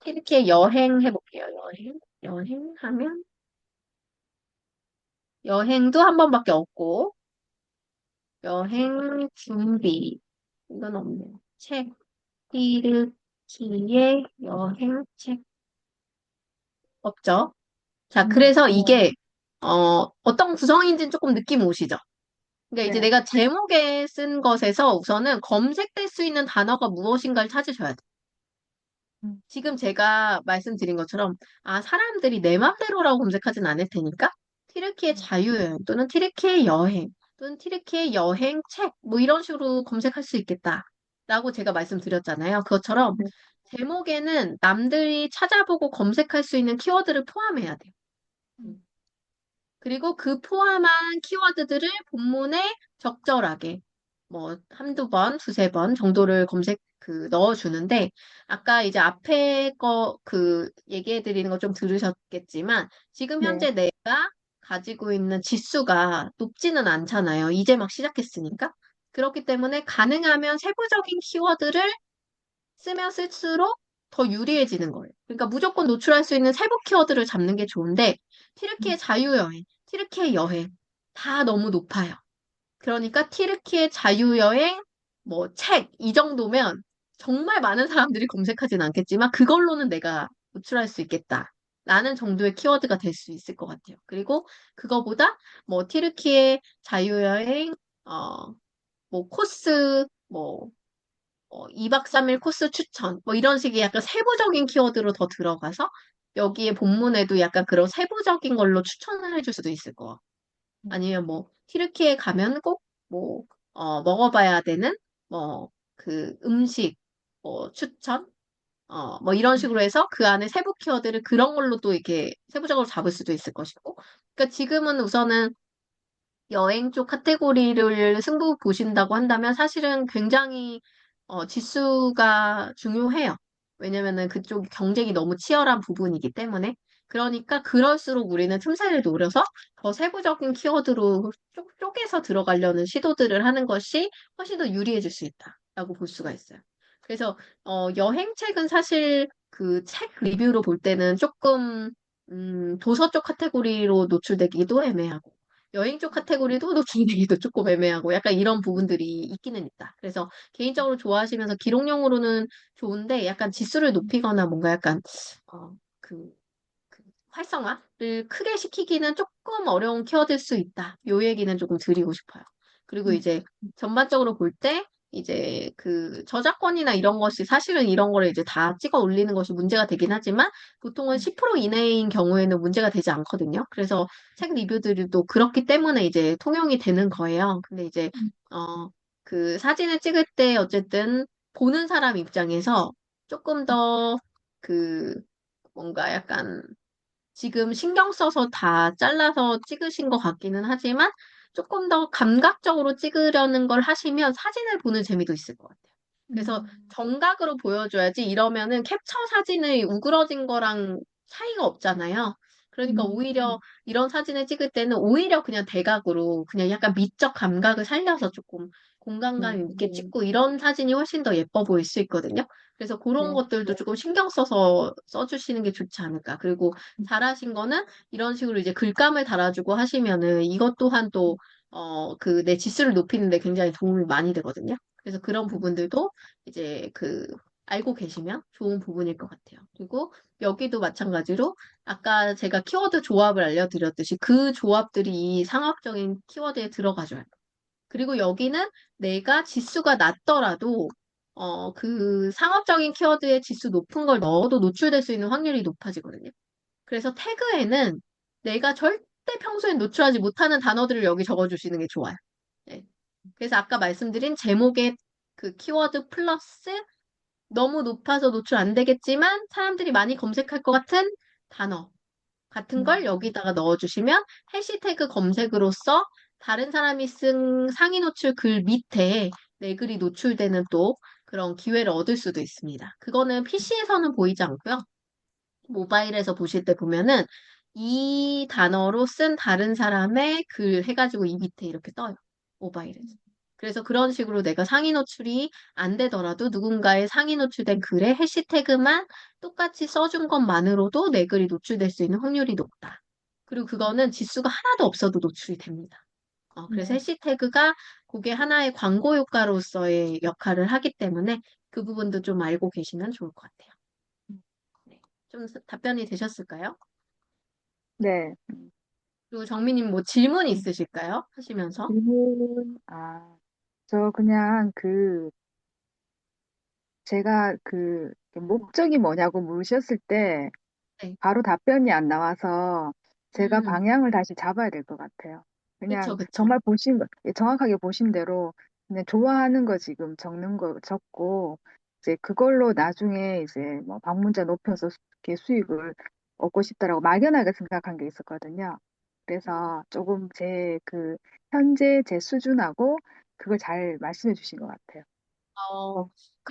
이렇게 여행 해볼게요. 여행하면 여행도 한 번밖에 없고 여행 준비 이건 없네요. 책, 띠르키예 여행책 없죠. 자, 그래서 네, 이게 어떤 구성인지는 조금 느낌 오시죠? 그러니까 이제 네, 내가 제목에 쓴 것에서 우선은 검색될 수 있는 단어가 무엇인가를 찾으셔야 돼요. 음, 지금 제가 말씀드린 것처럼, 사람들이 내 맘대로라고 검색하진 않을 테니까, 티르키의 자유여행, 또는 티르키의 여행, 또는 티르키의 여행책, 뭐 이런 식으로 검색할 수 있겠다. 라고 제가 말씀드렸잖아요. 그것처럼, 네, 제목에는 남들이 찾아보고 검색할 수 있는 키워드를 포함해야 돼요. 음. 그리고 그 포함한 키워드들을 본문에 적절하게 뭐 한두 번, 두세 번 정도를 넣어주는데 아까 이제 앞에 거 얘기해 드리는 거 좀 들으셨겠지만 지금 네, 현재 내가 가지고 있는 지수가 높지는 않잖아요. 이제 막 시작했으니까. 그렇기 때문에 가능하면 세부적인 키워드를 쓰면 쓸수록 더 유리해지는 거예요. 그러니까 무조건 노출할 수 있는 세부 키워드를 잡는 게 좋은데, 티르키의 자유여행, 티르키의 여행, 다 너무 높아요. 그러니까 티르키의 자유여행, 뭐 책, 이 정도면 정말 많은 사람들이 검색하진 않겠지만, 그걸로는 내가 노출할 수 있겠다. 라는 정도의 키워드가 될 수 있을 것 같아요. 그리고 그거보다 뭐 티르키의 자유여행, 뭐 코스, 2박 3일 코스 추천, 뭐 이런 식의 약간 세부적인 키워드로 더 들어가서 여기에 본문에도 약간 그런 세부적인 걸로 추천을 해줄 수도 있을 거. 아니면 뭐 튀르키예 가면 꼭 뭐, 먹어봐야 되는 뭐 그 음식, 추천, 뭐 이런 식으로 해서 그 안에 세부 키워드를 그런 걸로 또 이렇게 세부적으로 잡을 수도 있을 것이고. 그러니까 지금은 우선은 여행 쪽 카테고리를 승부 보신다고 한다면 사실은 굉장히 지수가 중요해요. 왜냐면은 그쪽 경쟁이 너무 치열한 부분이기 때문에. 그러니까 그럴수록 우리는 틈새를 노려서 더 세부적인 키워드로 쪼개서 들어가려는 시도들을 하는 것이 훨씬 더 유리해질 수 있다라고 볼 수가 있어요. 그래서 여행책은 사실 그 책 리뷰로 볼 때는 조금 도서 쪽 카테고리로 노출되기도 애매하고 여행 쪽 카테고리도 노출되기도 조금 애매하고 약간 이런 부분들이 있기는 있다. 그래서 개인적으로 좋아하시면서 기록용으로는 좋은데 약간 지수를 높이거나 뭔가 약간 어, 그, 그 활성화를 크게 시키기는 조금 어려운 키워드일 수 있다. 요 얘기는 조금 드리고 싶어요. 그리고 이제 전반적으로 볼 때 이제 그 저작권이나 이런 것이 사실은 이런 거를 이제 다 찍어 올리는 것이 문제가 되긴 하지만 보통은 10% 이내인 경우에는 문제가 되지 않거든요. 그래서 책 리뷰들도 그렇기 때문에 이제 통용이 되는 거예요. 근데 이제, 그 사진을 찍을 때 어쨌든 보는 사람 입장에서 조금 더 그 뭔가 약간 지금 신경 써서 다 잘라서 찍으신 것 같기는 하지만 조금 더 감각적으로 찍으려는 걸 하시면 사진을 보는 재미도 있을 것 같아요. 그래서 정각으로 보여줘야지 이러면은 캡처 사진의 우그러진 거랑 차이가 없잖아요. 그러니까 오히려 이런 사진을 찍을 때는 오히려 그냥 대각으로 그냥 약간 미적 감각을 살려서 조금 공간감 있게 찍고 이런 사진이 훨씬 더 예뻐 보일 수 있거든요. 그래서 그런 네, 것들도 조금 신경 써서 써주시는 게 좋지 않을까. 그리고 잘하신 거는 이런 식으로 이제 글감을 달아주고 하시면은 이것 또한 또, 내 지수를 높이는 데 굉장히 도움이 많이 되거든요. 그래서 그런 부분들도 이제 알고 계시면 좋은 부분일 것 같아요. 그리고 여기도 마찬가지로 아까 제가 키워드 조합을 알려드렸듯이 그 조합들이 이 상업적인 키워드에 들어가줘요. 그리고 여기는 내가 지수가 낮더라도 그 상업적인 키워드에 지수 높은 걸 넣어도 노출될 수 있는 확률이 높아지거든요. 그래서 태그에는 내가 절대 평소에 노출하지 못하는 단어들을 여기 적어주시는 게 좋아요. 네. 그래서 아까 말씀드린 제목의 그 키워드 플러스 너무 높아서 노출 안 되겠지만 사람들이 많이 검색할 것 같은 단어 같은 걸 여기다가 넣어주시면 해시태그 검색으로써 다른 사람이 쓴 상위 노출 글 밑에 내 글이 노출되는 또 그런 기회를 얻을 수도 있습니다. 그거는 PC에서는 보이지 않고요. 모바일에서 보실 때 보면은 이 단어로 쓴 다른 사람의 글 해가지고 이 밑에 이렇게 떠요. 모바일에서. 그래서 그런 식으로 내가 상위 노출이 안 되더라도 누군가의 상위 노출된 글에 해시태그만 똑같이 써준 것만으로도 내 글이 노출될 수 있는 확률이 높다. 그리고 그거는 지수가 하나도 없어도 노출이 됩니다. 그래서 네. 해시태그가 그게 하나의 광고 효과로서의 역할을 하기 때문에 그 부분도 좀 알고 계시면 좋을 것 같아요. 네. 좀 답변이 되셨을까요? 네. 그리고 정민님 뭐 질문 음, 있으실까요? 하시면서. 저 그냥 제가 목적이 뭐냐고 물으셨을 때 네. 바로 답변이 안 나와서 제가 음, 방향을 다시 잡아야 될 것 같아요. 그쵸, 그냥 그쵸. 정말 정확하게 보신 대로 그냥 좋아하는 거 지금 적는 거 적고 이제 그걸로 나중에 이제 뭐 방문자 높여서 이렇게 수익을 얻고 싶다라고 막연하게 생각한 게 있었거든요. 그래서 조금 현재 제 수준하고 그걸 잘 말씀해 주신 것 같아요. 어,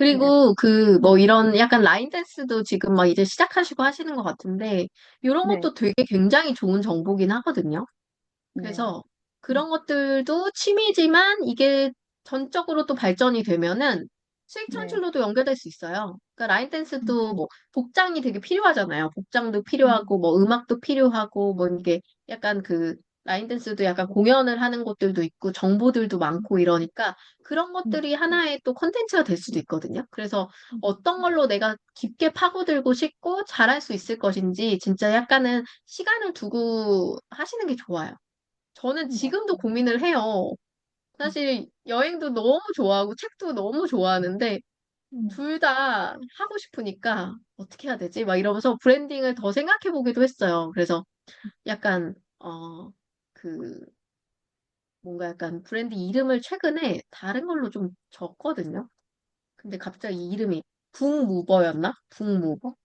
네, 그리고 뭐 이런 약간 라인 댄스도 지금 막 이제 시작하시고 하시는 것 같은데, 이런 네, 것도 되게 굉장히 좋은 정보긴 하거든요. 네, 그래서 그런 것들도 취미지만 이게 전적으로 또 발전이 되면은 수익 네. 창출로도 연결될 수 있어요. 그러니까 라인 댄스도 음, 뭐 복장이 되게 필요하잖아요. 복장도 음, 필요하고 뭐 음악도 필요하고 뭐 이게 약간 라인 댄스도 약간 공연을 하는 곳들도 있고 정보들도 많고 이러니까 그런 음, 것들이 하나의 또 콘텐츠가 될 수도 있거든요. 그래서 음, 어떤 걸로 내가 깊게 파고들고 싶고 잘할 수 있을 것인지 진짜 약간은 시간을 두고 하시는 게 좋아요. 저는 네. 지금도 고민을 해요. 음, 사실 여행도 너무 좋아하고 책도 너무 좋아하는데 음, 둘 다 하고 싶으니까 어떻게 해야 되지? 막 이러면서 브랜딩을 더 생각해 보기도 했어요. 그래서 약간 그 뭔가 약간 브랜드 이름을 최근에 다른 걸로 좀 적거든요. 근데 갑자기 이 이름이 북무버였나? 북무버?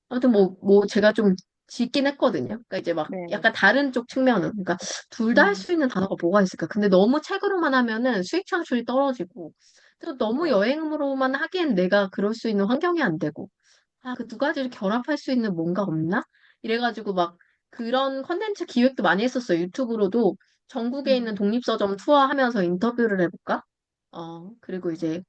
아무튼 아, 제가 좀 짓긴 했거든요. 그러니까 이제 막 네. 약간 다른 쪽 측면은. 그러니까 둘 다 할 음, 수 있는 단어가 뭐가 있을까? 근데 너무 책으로만 하면은 수익 창출이 떨어지고, 또 너무 네. 여행으로만 하기엔 내가 그럴 수 있는 환경이 안 되고, 그 두 가지를 결합할 수 있는 뭔가 없나? 이래가지고 막 그런 컨텐츠 기획도 많이 했었어요. 유튜브로도 전국에 있는 음, 독립서점 투어하면서 인터뷰를 해볼까? 그리고 이제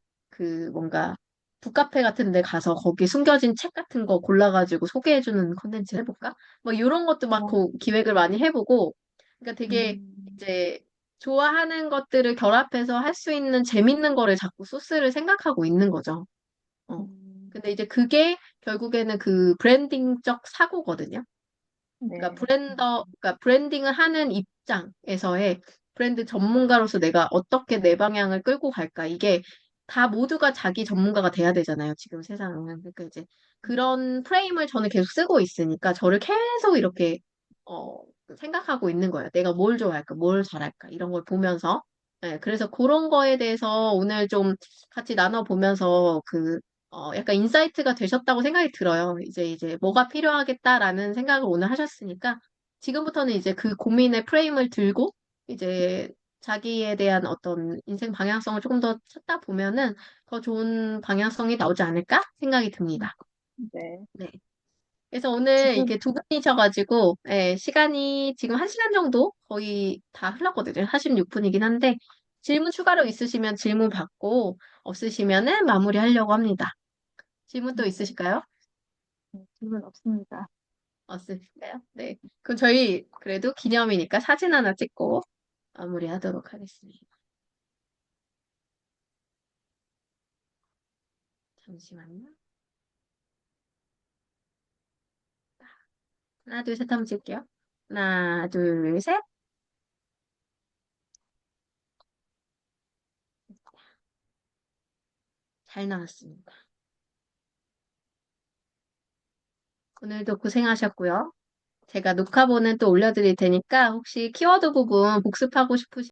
뭔가 북카페 같은 데 가서 거기 숨겨진 책 같은 거 골라가지고 소개해주는 컨텐츠 해볼까? 뭐 이런 것도 막 어, 기획을 많이 해보고, 그러니까 되게 음, 이제 좋아하는 것들을 결합해서 할 수 있는 재밌는 거를 자꾸 소스를 생각하고 있는 거죠. 어. 음, 근데 이제 그게 결국에는 그 브랜딩적 사고거든요. 네. 그러니까 브랜딩을 하는 입장에서의 브랜드 전문가로서 내가 어떻게 내 방향을 끌고 갈까? 이게 다 모두가 자기 전문가가 돼야 되잖아요. 지금 세상은. 그러니까 이제 그런 프레임을 저는 계속 쓰고 있으니까 저를 계속 이렇게, 어, 생각하고 있는 거예요. 내가 뭘 좋아할까? 뭘 잘할까? 이런 걸 보면서. 네, 그래서 그런 거에 대해서 오늘 좀 같이 나눠보면서 약간 인사이트가 되셨다고 생각이 들어요. 이제 뭐가 필요하겠다라는 생각을 오늘 하셨으니까 지금부터는 이제 그 고민의 프레임을 들고 이제 자기에 대한 어떤 인생 방향성을 조금 더 찾다 보면은 더 좋은 방향성이 나오지 않을까 생각이 듭니다. 네. 네. 그래서 오늘 지금, 이게 두 분이셔가지고, 예, 시간이 지금 1시간 정도 거의 다 흘렀거든요. 46분이긴 한데, 질문 추가로 있으시면 질문 받고, 없으시면은 마무리하려고 합니다. 질문 또 네. 있으실까요? 질문 없습니다. 없으실까요? 네. 그럼 저희 그래도 기념이니까 사진 하나 찍고 마무리하도록 하겠습니다. 잠시만요. 하나, 둘, 셋 한번 찍을게요. 하나, 둘, 셋. 잘 나왔습니다. 오늘도 고생하셨고요. 제가 녹화본은 또 올려드릴 테니까 혹시 키워드 부분 복습하고 싶으신